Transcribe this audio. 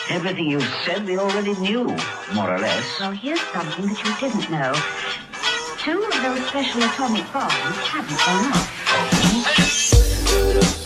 Everything you said we already knew, more or less. Well, here's something that you didn't know. 2 of those special atomic bombs haven't gone off.